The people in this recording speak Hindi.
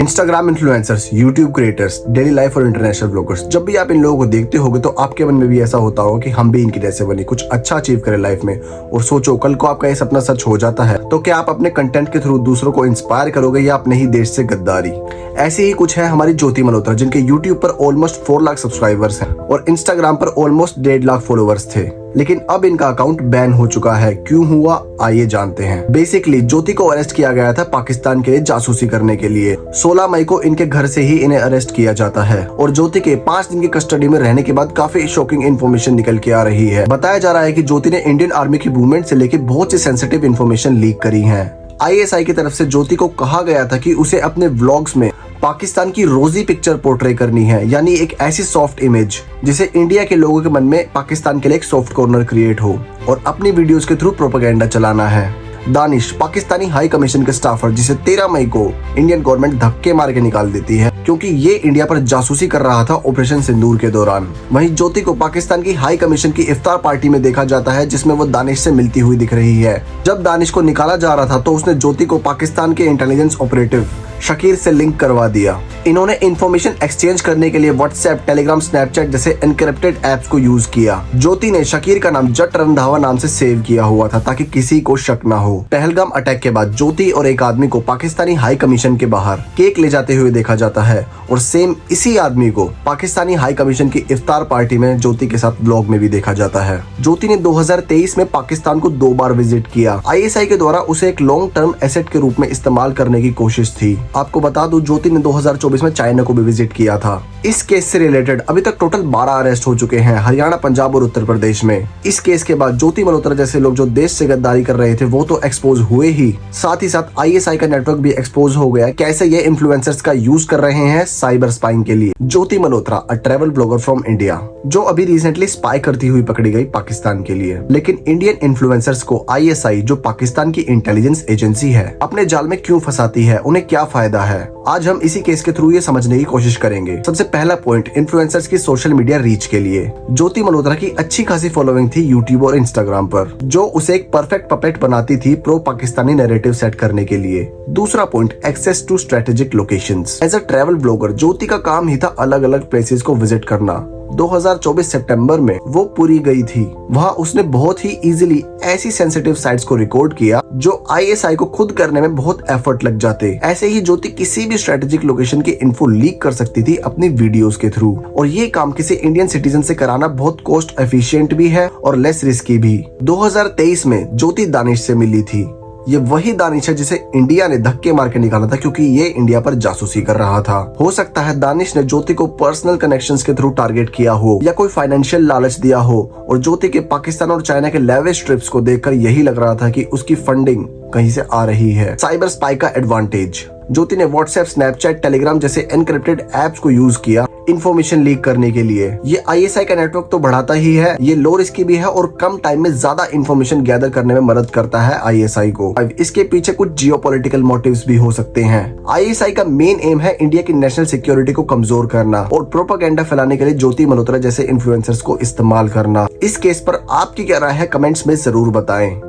Instagram influencers, YouTube creators, daily life और इंटरनेशनल ब्लॉगर्स, जब भी आप इन लोगों को देखते होगे तो आपके मन में भी ऐसा होता होगा कि हम भी इनकी जैसे बने, कुछ अच्छा अचीव करें लाइफ में। और सोचो कल को आपका ये सपना सच हो जाता है तो क्या आप अपने कंटेंट के थ्रू दूसरों को इंस्पायर करोगे या अपने ही देश से गद्दारी। ऐसे ही कुछ है हमारी ज्योति मल्होत्रा, जिनके यूट्यूब पर ऑलमोस्ट 4 लाख सब्सक्राइबर्स हैं और इंस्टाग्राम पर ऑलमोस्ट 1.5 लाख फॉलोअर्स थे, लेकिन अब इनका अकाउंट बैन हो चुका है। क्यों हुआ आइए जानते हैं। बेसिकली ज्योति को अरेस्ट किया गया था पाकिस्तान के लिए जासूसी करने के लिए। 16 मई को इनके घर से ही इन्हें अरेस्ट किया जाता है और ज्योति के 5 दिन की कस्टडी में रहने के बाद काफी शॉकिंग इन्फॉर्मेशन निकल के आ रही है। बताया जा रहा है कि ज्योति ने इंडियन आर्मी की मूवमेंट से लेकर बहुत सी सेंसिटिव इन्फॉर्मेशन लीक करी है। ISI की तरफ से ज्योति को कहा गया था कि उसे अपने व्लॉग्स में पाकिस्तान की रोजी पिक्चर पोर्ट्रे करनी है, यानी एक ऐसी सॉफ्ट इमेज जिसे इंडिया के लोगों के मन में पाकिस्तान के लिए एक सॉफ्ट कॉर्नर क्रिएट हो और अपनी वीडियोस के थ्रू प्रोपेगेंडा चलाना है। दानिश, पाकिस्तानी हाई कमीशन के स्टाफर, जिसे 13 मई को इंडियन गवर्नमेंट धक्के मार के निकाल देती है क्योंकि ये इंडिया पर जासूसी कर रहा था ऑपरेशन सिंदूर के दौरान। वहीं ज्योति को पाकिस्तान की हाई कमीशन की इफ्तार पार्टी में देखा जाता है जिसमें वो दानिश से मिलती हुई दिख रही है। जब दानिश को निकाला जा रहा था तो उसने ज्योति को पाकिस्तान के इंटेलिजेंस ऑपरेटिव शकीर से लिंक करवा दिया। इन्होंने इंफॉर्मेशन एक्सचेंज करने के लिए व्हाट्सएप, टेलीग्राम, स्नैपचैट जैसे एनक्रिप्टेड ऐप्स को यूज किया। ज्योति ने शकीर का नाम जट रंधावा नाम से सेव किया हुआ था ताकि किसी को शक ना हो। पहलगाम अटैक के बाद ज्योति और एक आदमी को पाकिस्तानी हाई कमीशन के बाहर केक ले जाते हुए देखा जाता है और सेम इसी आदमी को पाकिस्तानी हाई कमीशन की इफ्तार पार्टी में ज्योति के साथ ब्लॉग में भी देखा जाता है। ज्योति ने 2023 में पाकिस्तान को 2 बार विजिट किया। ISI के द्वारा उसे एक लॉन्ग टर्म एसेट के रूप में इस्तेमाल करने की कोशिश थी। आपको बता दूं, ज्योति ने 2024 में चाइना को भी विजिट किया था। इस केस से रिलेटेड अभी तक टोटल 12 अरेस्ट हो चुके हैं हरियाणा, पंजाब और उत्तर प्रदेश में। इस केस के बाद ज्योति मल्होत्रा जैसे लोग जो देश से गद्दारी कर रहे थे वो तो एक्सपोज हुए ही साथ ISI का नेटवर्क भी एक्सपोज हो गया। कैसे ये इन्फ्लुएंसर्स का यूज कर रहे हैं साइबर स्पाइंग के लिए। Jyoti Malhotra, a travel blogger from India, जो अभी रिसेंटली स्पाई करती हुई पकड़ी गई पाकिस्तान के लिए। लेकिन इंडियन इन्फ्लुएंसर्स को ISI, जो पाकिस्तान की इंटेलिजेंस एजेंसी है, अपने जाल में क्यों फंसाती है, उन्हें क्या फायदा है, आज हम इसी केस के थ्रू ये समझने की कोशिश करेंगे। सबसे पहला पॉइंट, इन्फ्लुएंसर्स की सोशल मीडिया रीच के लिए। ज्योति मल्होत्रा की अच्छी खासी फॉलोइंग थी यूट्यूब और इंस्टाग्राम पर, जो उसे एक परफेक्ट पपेट बनाती थी प्रो पाकिस्तानी नैरेटिव सेट करने के लिए। दूसरा point, access to strategic locations. As a travel blogger Jyoti का काम ही था अलग अलग प्लेसेस को विजिट करना। 2024 सितंबर में वो पूरी गई थी। वहाँ उसने बहुत ही इजीली ऐसी सेंसिटिव साइट्स को रिकॉर्ड किया जो ISI को खुद करने में बहुत एफर्ट लग जाते। ऐसे ही ज्योति किसी भी स्ट्रेटेजिक लोकेशन की इन्फो लीक कर सकती थी अपनी वीडियोस के थ्रू, और ये काम किसी इंडियन सिटीजन से कराना बहुत कॉस्ट एफिशिएंट भी है और लेस रिस्की भी। 2023 में ज्योति दानिश से मिली थी। ये वही दानिश है जिसे इंडिया ने धक्के मार के निकाला था क्योंकि ये इंडिया पर जासूसी कर रहा था। हो सकता है दानिश ने ज्योति को पर्सनल कनेक्शंस के थ्रू टारगेट किया हो या कोई फाइनेंशियल लालच दिया हो, और ज्योति के पाकिस्तान और चाइना के लेविश ट्रिप्स को देखकर यही लग रहा था कि उसकी फंडिंग कहीं से आ रही है। साइबर स्पाई का एडवांटेज। ज्योति ने व्हाट्सएप, स्नैपचैट, टेलीग्राम जैसे एनक्रिप्टेड ऐप्स को यूज किया इंफॉर्मेशन लीक करने के लिए। ये ISI का नेटवर्क तो बढ़ाता ही है, ये लो रिस्की भी है और कम टाइम में ज्यादा इंफॉर्मेशन गैदर करने में मदद करता है ISI को। इसके पीछे कुछ जियोपॉलिटिकल मोटिव्स भी हो सकते हैं। ISI का मेन एम है इंडिया की नेशनल सिक्योरिटी को कमजोर करना और प्रोपेगेंडा फैलाने के लिए ज्योति मल्होत्रा जैसे इन्फ्लुएंसर्स को इस्तेमाल करना। इस केस पर आपकी क्या राय है, कमेंट्स में जरूर बताएं।